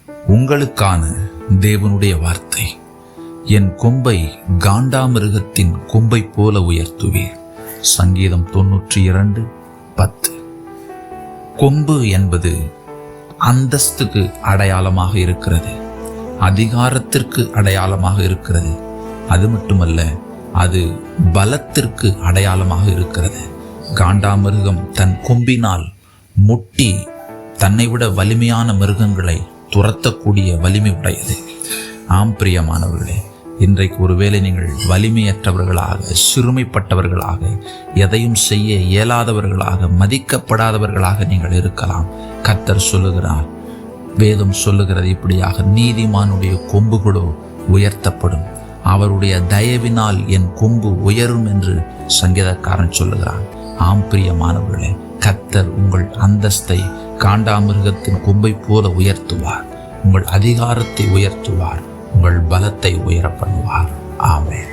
உங்களுக்கான தேவனுடைய வார்த்தை, என் கொம்பை காண்டாமிருகத்தின் கொம்பை போல உயர்த்துவீர். சங்கீதம் 92:10. கொம்பு என்பது அந்தஸ்துக்கு அடையாளமாக இருக்கிறது, அதிகாரத்திற்கு அடையாளமாக இருக்கிறது. அது மட்டுமல்ல, அது பலத்திற்கு அடையாளமாக இருக்கிறது. காண்டாமிருகம் தன் கொம்பினால் முட்டி தன்னை விட வலிமையான மிருகங்களை துரத்தக்கூடிய வலிமை உடையது. ஆம் பிரியமானவர்களே, இன்றைக்கு ஒருவேளை நீங்கள் வலிமையற்றவர்களாக, சிறுமைப்பட்டவர்களாக, எதையும் செய்ய இயலாதவர்களாக, மதிக்கப்படாதவர்களாக நீங்கள் இருக்கலாம். கர்த்தர் சொல்லுகிறார், வேதம் சொல்லுகிறது இப்படியாக, நீதிமானுடைய கொம்புகளோ உயர்த்தப்படும், அவருடைய தயவினால் என் கொம்பு உயரும் என்று சங்கீதக்காரன் சொல்லுகிறான். ஆம் பிரியமானவர்களே, கர்த்தர் உங்கள் அந்தஸ்தை காண்டாமிருகத்தின் கொம்பை போல உயர்த்துவார். உங்கள் அதிகாரத்தை உயர்த்துவார். உங்கள் பலத்தை உயர பண்ணுவார். ஆமென்.